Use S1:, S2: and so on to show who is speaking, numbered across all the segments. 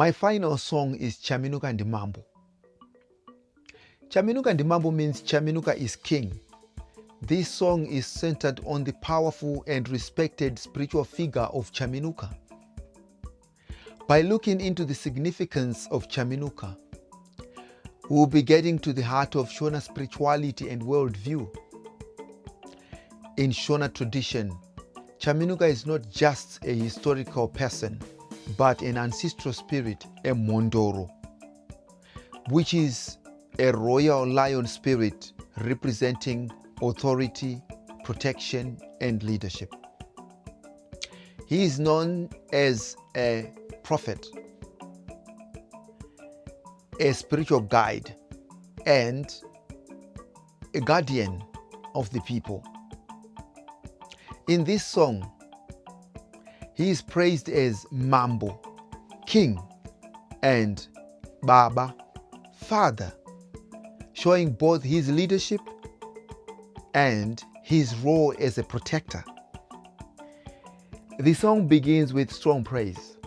S1: My final song is Chaminuka Ndimambo. Chaminuka Ndimambo means Chaminuka is king. This song is centered on the powerful and respected spiritual figure of Chaminuka. By looking into the significance of Chaminuka, we will be getting to the heart of Shona spirituality and worldview. In Shona tradition, Chaminuka is not just a historical person, but an ancestral spirit, a Mondoro, which is a royal lion spirit representing authority, protection, and leadership. He is known as a prophet, a spiritual guide, and a guardian of the people. In this song, he is praised as Mambo, king, and Baba, father, showing both his leadership and his role as a protector. The song begins with strong praise.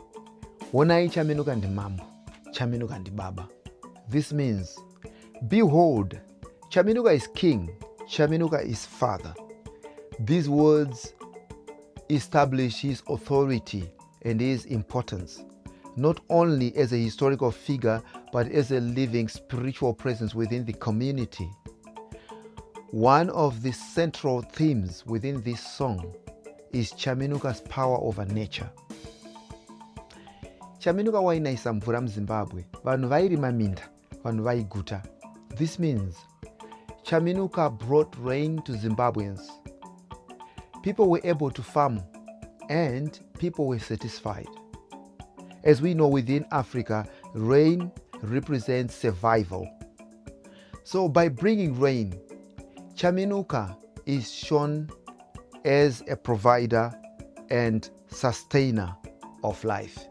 S1: Wonai Chaminuka Ndimambo, Chaminuka Ndibaba. This means, behold, Chaminuka is king, Chaminuka is father. These words establish his authority and his importance, not only as a historical figure, but as a living spiritual presence within the community. One of the central themes within this song is Chaminuka's power over nature. Chaminuka wainaisa mvura muZimbabwe, vanhu vairima minda, vanhu vaiguta. This means Chaminuka brought rain to Zimbabweans. People were able to farm and people were satisfied. As we know, within Africa, rain represents survival. So by bringing rain, Chaminuka is shown as a provider and sustainer of life.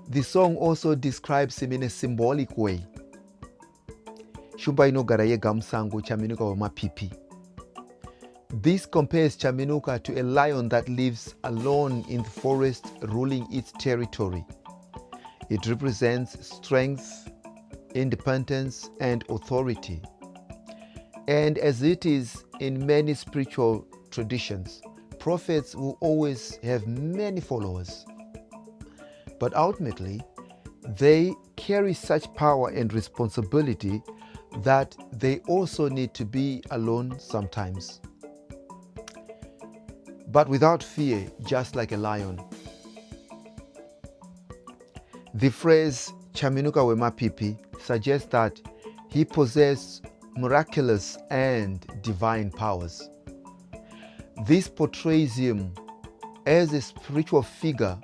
S1: The song also describes him in a symbolic way. Shumba inogara yega musango, Chaminuka wemapipi. This compares Chaminuka to a lion that lives alone in the forest, ruling its territory. It represents strength, independence, and authority. And as it is in many spiritual traditions, prophets will always have many followers. But ultimately, they carry such power and responsibility that they also need to be alone sometimes, but without fear, just like a lion. The phrase Chaminuka wemapipi suggests that he possessed miraculous and divine powers. This portrays him as a spiritual figure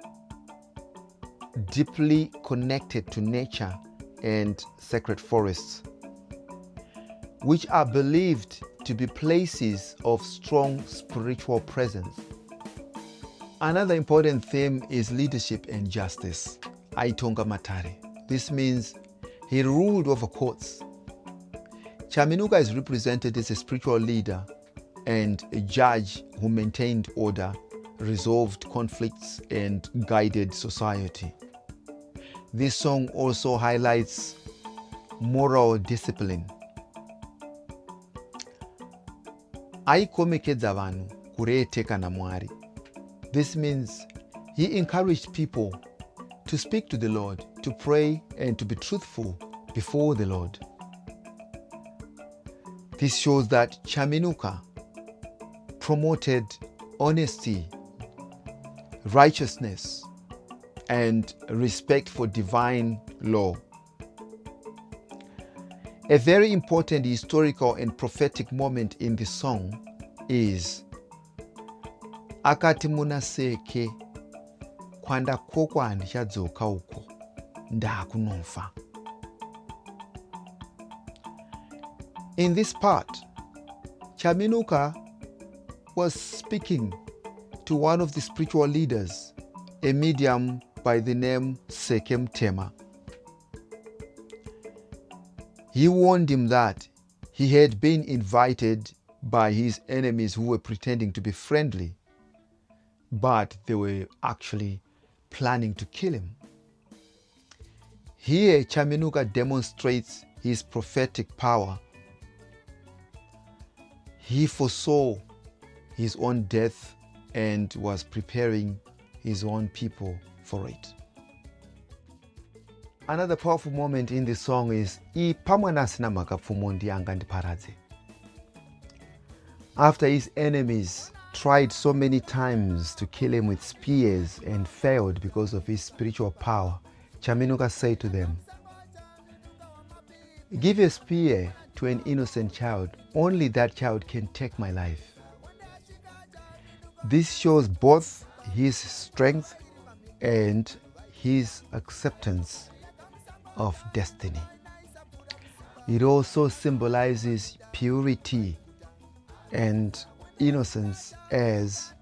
S1: deeply connected to nature and sacred forests, which are believed to be places of strong spiritual presence. Another important theme is leadership and justice. Aitonga Matare. This means he ruled over courts. Chaminuka is represented as a spiritual leader and a judge who maintained order, resolved conflicts, and guided society. This song also highlights moral discipline. Aikomekedza vanhu kureeteka naMwari. This means he encouraged people to speak to the Lord, to pray, and to be truthful before the Lord. This shows that Chaminuka promoted honesty, righteousness, and respect for divine law. A very important historical and prophetic moment in the song is akati munaseke kwandakokwa handichadzoka uko ndakunofa. In this part, Chaminuka was speaking to one of the spiritual leaders, a medium by the name Sekem Tema. He warned him that he had been invited by his enemies who were pretending to be friendly, but they were actually planning to kill him. Here, Chaminuka demonstrates his prophetic power. He foresaw his own death and was preparing his own people for it. Another powerful moment in the song is after his enemies tried so many times to kill him with spears and failed because of his spiritual power, Chaminuka said to them, "Give a spear to an innocent child, only that child can take my life." This shows both his strength and his acceptance of destiny. It also symbolizes purity and innocence as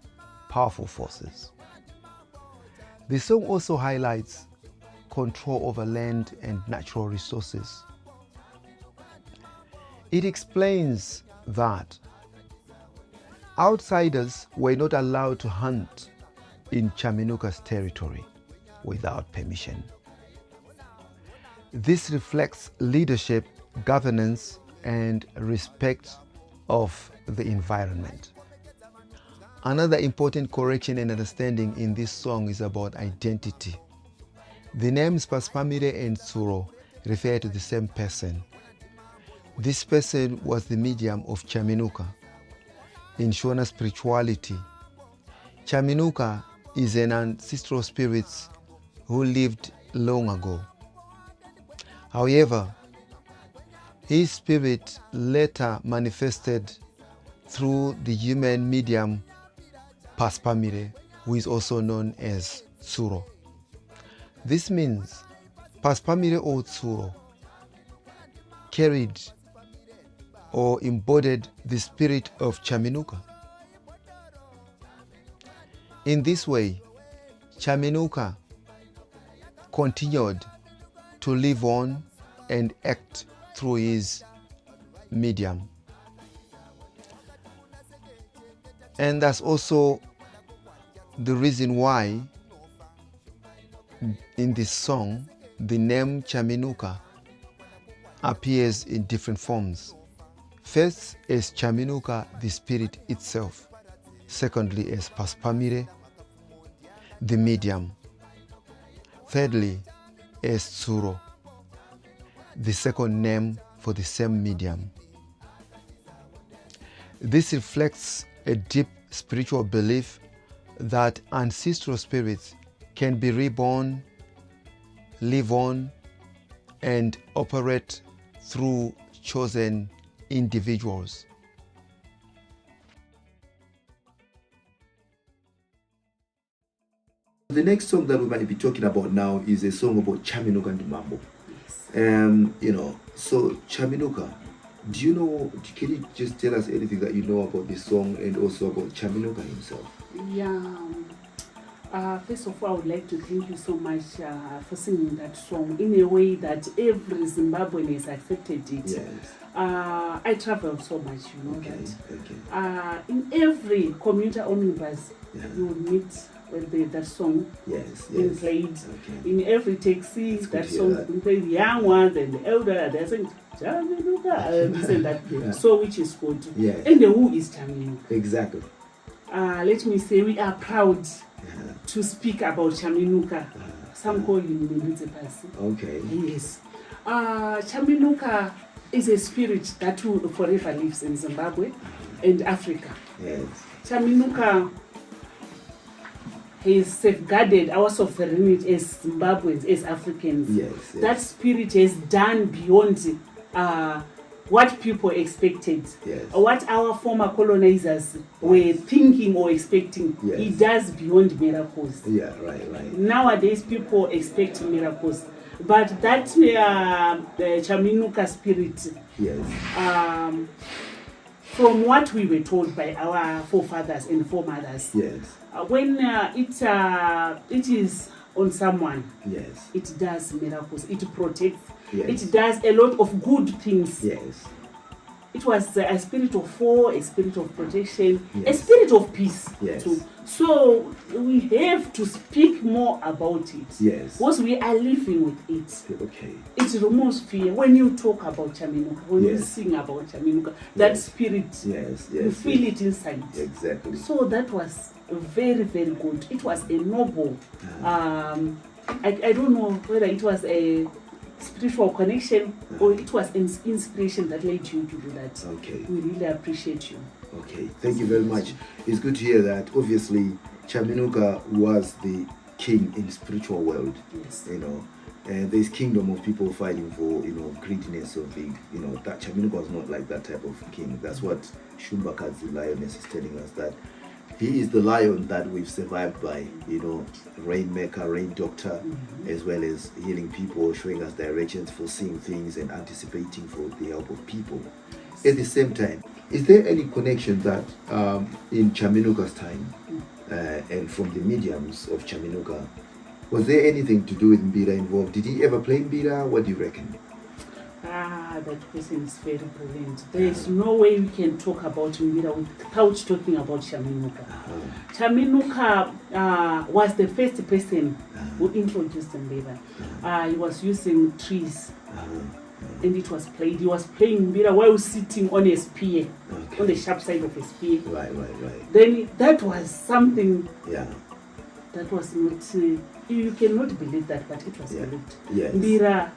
S1: powerful forces. The song also highlights control over land and natural resources. It explains that outsiders were not allowed to hunt in Chaminuka's territory without permission. This reflects leadership, governance, and respect of the environment. Another important correction and understanding in this song is about identity. The names Paspamire and Tsuro refer to the same person. This person was the medium of Chaminuka. In Shona spirituality, Chaminuka is an ancestral spirit who lived long ago. However, his spirit later manifested through the human medium Paspamire, who is also known as Tsuro. This means Paspamire or Tsuro carried or embodied the spirit of Chaminuka. In this way, Chaminuka continued to live on and act through his medium. And that's also the reason why in this song the name Chaminuka appears in different forms. First as Chaminuka, the spirit itself. Secondly as Paspamire, the medium. Thirdly as Tsuro, the second name for the same medium. This reflects a deep spiritual belief that ancestral spirits can be reborn, live on, and operate through chosen individuals.
S2: The next song that we might be talking about now is a song about Chaminuka Ndimambo. So Chaminuka, can you just tell us anything that you know about this song and also about Chaminuka himself?
S3: Yeah. First of all, I would like to thank you so much for singing that song in a way that every Zimbabwean has accepted it.
S2: Yes.
S3: I travel so much,
S2: Okay.
S3: In every commuter omnibus, you will meet that song being played.
S2: Okay.
S3: In every taxi, that song being played. The young ones and the elder, they're saying, Chaminuka, this and that.
S2: Yeah.
S3: So, which is good.
S2: Yes.
S3: And who is Chaminuka?
S2: Exactly.
S3: Let me say, we are proud to speak about Chaminuka. Some call him Mbira.
S2: Okay.
S3: Yes. Chaminuka is a spirit that will forever lives in Zimbabwe and Africa.
S2: Yes.
S3: Chaminuka has safeguarded our sovereignty as Zimbabweans, as Africans.
S2: Yes.
S3: That spirit has done beyond what people expected, what our former colonizers were thinking or expecting. He does beyond miracles.
S2: Yeah, right.
S3: Nowadays, people expect miracles. But that the Chaminuka spirit, from what we were told by our forefathers and foremothers, when it is on someone, it does miracles, it protects, it does a lot of good things. it was a spirit of war, a spirit of protection,
S2: Yes.
S3: a spirit of peace
S2: Yes.
S3: too. So we have to speak more about it.
S2: Yes.
S3: Because we are living with it.
S2: Okay.
S3: It removes fear. When you talk about Chaminuka, when you
S2: Yes.
S3: sing about Chaminuka, that
S2: Yes.
S3: spirit,
S2: Yes.
S3: you
S2: Yes.
S3: feel
S2: yes.
S3: it inside.
S2: Exactly.
S3: So that was very, very good. It was a noble. I don't know whether it was a spiritual connection or it was an inspiration that led you to do that.
S2: Okay.
S3: We really appreciate you.
S2: Okay. Thank you very much. It's good to hear that. Obviously, Chaminuka was the king in the spiritual world.
S3: Yes.
S2: You know, and there's kingdom of people fighting for, greatness of the, that Chaminuka was not like that type of king. That's what Shumbaka the lioness is telling us, that he is the lion that we've survived by, rainmaker, rain doctor, as well as healing people, showing us directions, foreseeing things and anticipating for the help of people. At the same time, is there any connection that in Chaminuka's time and from the mediums of Chaminuka, was there anything to do with Mbira involved? Did he ever play Mbira? What do you reckon?
S3: That question is very brilliant. There is no way we can talk about Mbira without talking about Chaminuka. Chaminuka was the first person who introduced Mbira. He was using trees and it was played. He was playing Mbira while sitting on a spear, on the sharp side of a spear.
S2: Right.
S3: Then that was something that was not, you cannot believe that, but it was believed.
S2: Yes.
S3: Mbira,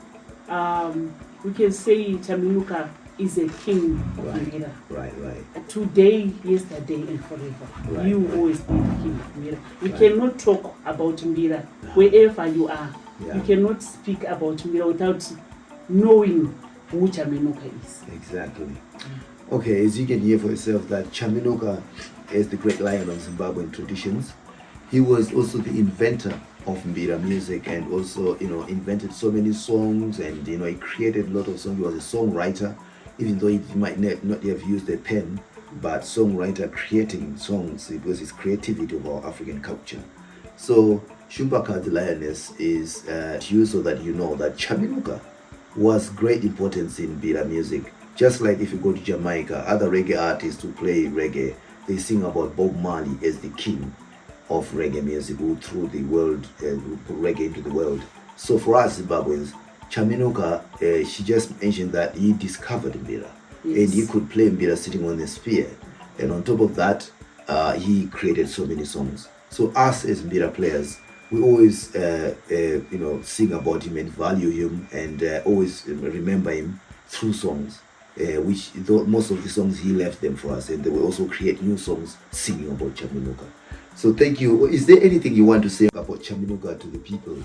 S3: we can say Chaminuka is a king of Mbira.
S2: Right.
S3: Today, yesterday, and forever. You will always be the king of Mbira. You cannot talk about Mbira wherever you are. You cannot speak about Mbira without knowing who Chaminuka is.
S2: Exactly. Okay, as you can hear for yourself, that Chaminuka is the great lion of Zimbabwean traditions. He was also the inventor of Mbira music, and also, invented so many songs, and, he created a lot of songs. He was a songwriter, even though he might not have used a pen, but songwriter, creating songs. It was his creativity of our African culture. So Shumbaka the lioness is to you, so that you know that Chaminuka was great importance in Mbira music. Just like if you go to Jamaica, other reggae artists who play reggae, they sing about Bob Marley as the king of reggae music, who threw the world, who put reggae into the world. So for us Zimbabweans, Chaminuka, she just mentioned that he discovered Mbira, and he could play Mbira sitting on the spear, and on top of that, he created so many songs. So us as Mbira players, we always sing about him and value him, and always remember him through songs, which most of the songs he left them for us, and they will also create new songs singing about Chaminuka. So thank you. Is there anything you want to say about Chaminuka to the people?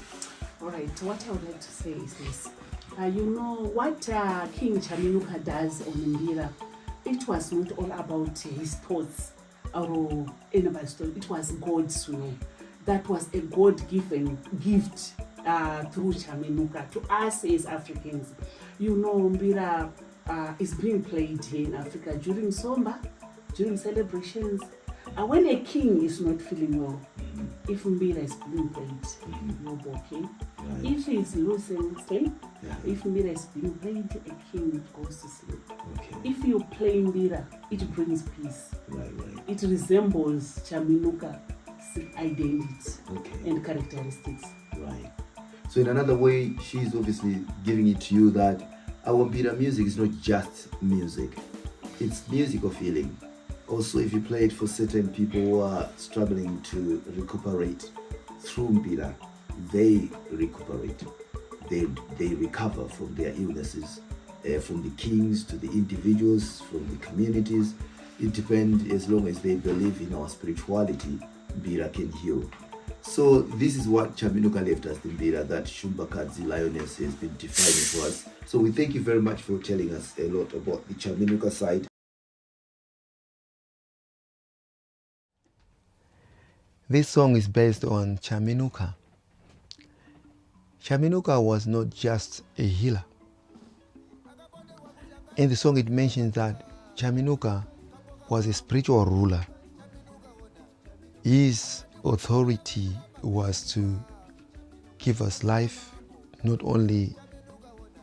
S3: All right, what I would like to say is this. What King Chaminuka does on Mbira, it was not all about his thoughts or anybody's thought. It was God's will. That was a God-given gift through Chaminuka to us as Africans. Mbira is being played here in Africa during Somba, during celebrations. When a king is not feeling well, if Mbira is being played, you'll be okay. Right. If he's losing sleep, if Mbira is being played, a king goes to sleep. Okay. If you play Mbira, it brings peace. Right. It resembles Chaminuka's identity and characteristics.
S2: Right. So in another way, she's obviously giving it to you that our Mbira music is not just music. It's music of healing. Also, if you play it for certain people who are struggling to recuperate through Mbira, they recuperate. They recover from their illnesses, from the kings to the individuals, from the communities. It depends, as long as they believe in our spirituality, Mbira can heal. So this is what Chaminuka left us, the Mbira, that Shumbaka the lioness has been defining for us. So we thank you very much for telling us a lot about the Chaminuka side.
S1: This song is based on Chaminuka. Chaminuka was not just a healer. In the song it mentions that Chaminuka was a spiritual ruler. His authority was to give us life, not only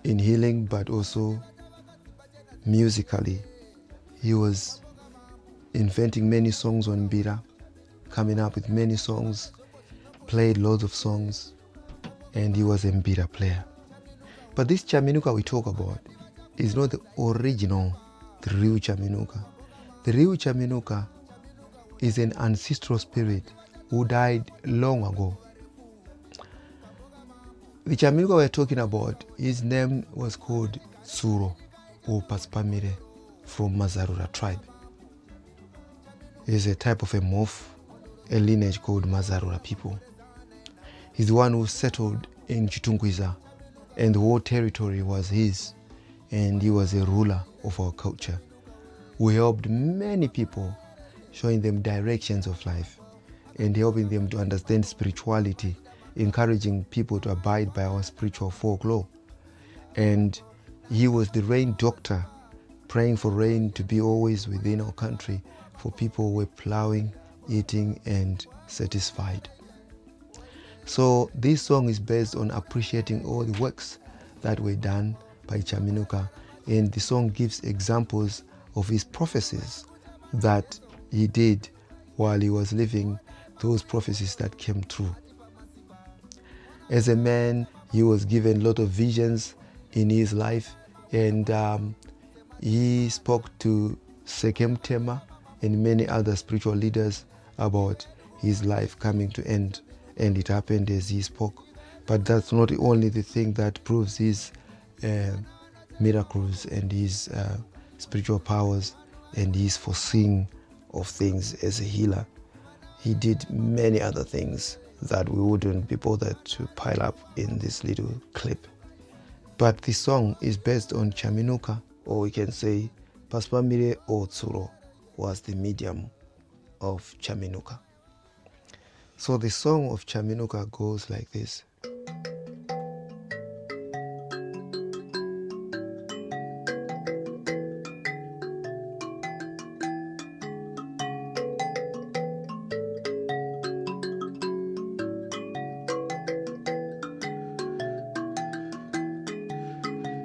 S1: in healing but also musically He was inventing many songs on Mbira, coming up with many songs, played loads of songs, and he was a Mbira player. But this Chaminuka we talk about is not the original, the real Chaminuka. The real Chaminuka is an ancestral spirit who died long ago. The Chaminuka we're talking about, his name was called Tsuro or Paspamire from Mazarura tribe. He's a type of a morph, a lineage called Mazarura people. He's the one who settled in Chitungwiza, and the whole territory was his, and he was a ruler of our culture who helped many people, showing them directions of life and helping them to understand spirituality, encouraging people to abide by our spiritual folklore. And he was the rain doctor, praying for rain to be always within our country, for people who were plowing, eating, and satisfied. So this song is based on appreciating all the works that were done by Chaminuka, and the song gives examples of his prophecies that he did while he was living, those prophecies that came true. As a man, he was given a lot of visions in his life, and he spoke to Sekem Tema and many other spiritual leaders about his life coming to end, and it happened as he spoke. But that's not only the thing that proves his miracles and his spiritual powers and his foreseeing of things as a healer. He did many other things that we wouldn't be bothered to pile up in this little clip. But the song is based on Chaminuka, or we can say Paspamire or Tsuro was the medium of Chaminuka. So the song of Chaminuka goes like this.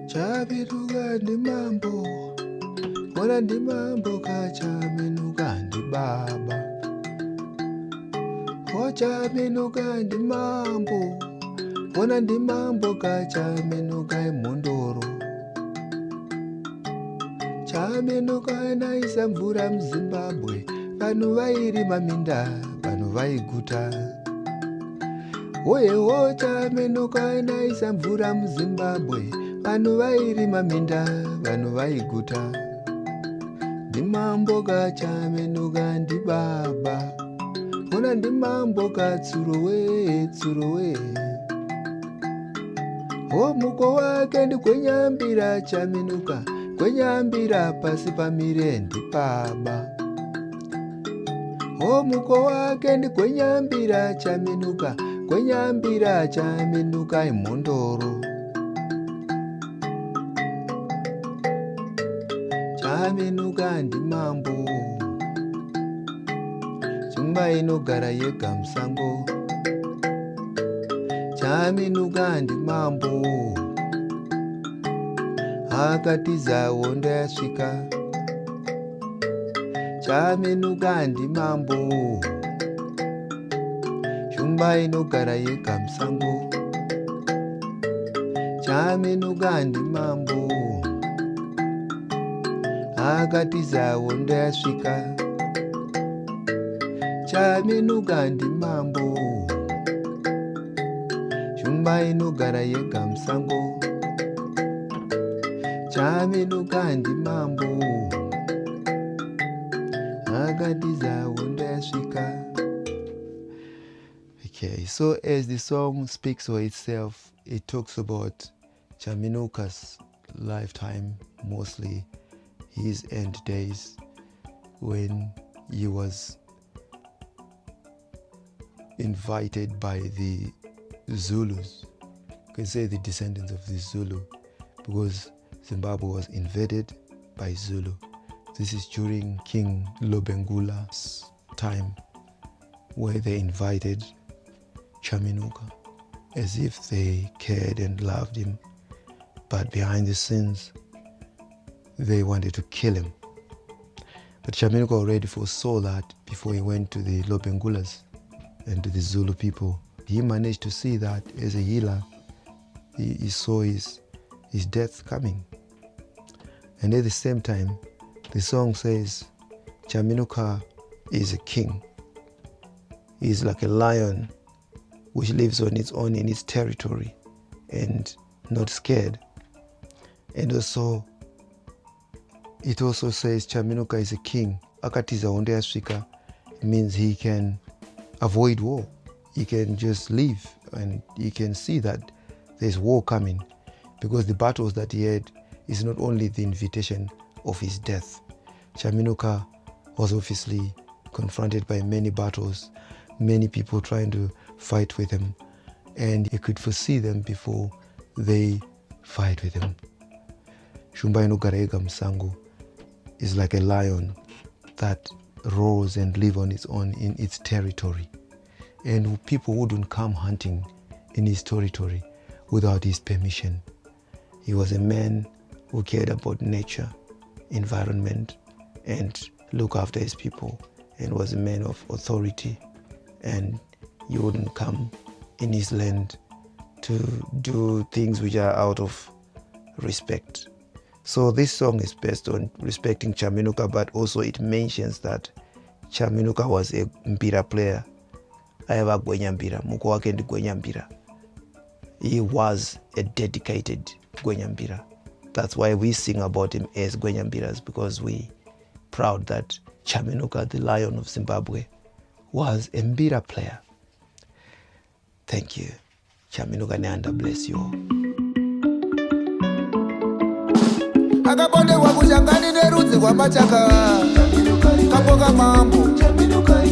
S1: Chaminuka Ndimambo, Ona Ndimambo ka Chaminuka Ndibaba. O Chaminuka Ndimambo, Ona Ndimambo ka Chaminuka Mondoro. Chaminuka naisa mvura muZimbabwe, vanhu vairima minda, vanhu vaiguta. Oyewo Chaminuka naisa mvura muZimbabwe, vanhu vairima minda, vanhu vaiguta. Ndimambo ka Chaminuka ndibaba, ona ndimambo ka Tsurowe, Tsurowe. Muko wake ndikwenyambira Chaminuka, kwenyambira pasi pamire ndipaba. Muko wake ndikwenyambira Chaminuka, kwenyambira Chaminuka imondoro. Chaminuka ndimambo, shumba inogara yega musango. Chaminuka ndimambo, akatiza hondo yasvika. Chaminuka ndimambo, shumba inogara yega musango. Chaminuka ndimambo, akatiza hondo yasvika. Chaminuka ndimambo, shumba inogara yega musango. Chaminuka ndimambo, akatiza hondo yasvika. Okay, so as the song speaks for itself, it talks about Chaminuka's lifetime, mostly his end days, when he was invited by the Zulus. You can say the descendants of the Zulu, because Zimbabwe was invaded by Zulu. This is during King Lobengula's time, where they invited Chaminuka as if they cared and loved him, but behind the scenes they wanted to kill him, But Chaminuka already foresaw that before he went to the Lobengulas and to the Zulu people. He managed to see that as a healer, he saw his death coming. And at the same time, the song says, Chaminuka is a king. He is like a lion which lives on its own in its territory and not scared. And also, it also says Chaminuka is a king. Akatiza onde yasvika means he can avoid war. He can just live and he can see that there's war coming, because the battles that he had is not only the invitation of his death. Chaminuka was obviously confronted by many battles, many people trying to fight with him, and he could foresee them before they fight with him. Shumba inogara ega musango is like a lion that roars and lives on its own in its territory. And people wouldn't come hunting in his territory without his permission. He was a man who cared about nature, environment, and look after his people, and was a man of authority. And you wouldn't come in his land to do things which are out of respect. So this song is based on respecting Chaminuka, but also it mentions that Chaminuka was a Mbira player. Aiva gwenya Mbira, muko wake ndi gwenya Mbira. He was a dedicated gwenya Mbira. That's why we sing about him as gwenya Mbiras, because we proud that Chaminuka, the Lion of Zimbabwe, was a Mbira player. Thank you. Chaminuka Nyanda, bless you all.
S4: Akabonde wakushangani nerudzi rwamachaka kamboka mambo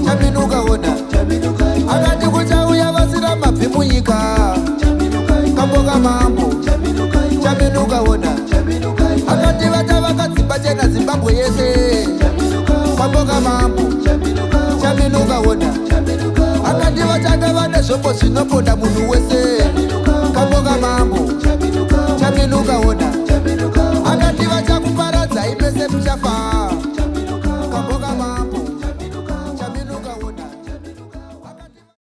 S4: Chaminuka ona akati kuchauya vasina mabvi munyika kamboka mambo Chaminuka ona akati vata vakadzimba chena Zimbabwe yese kamboka mambo Chaminuka ona akati vachata vane zvombo zvinoponda munhu wese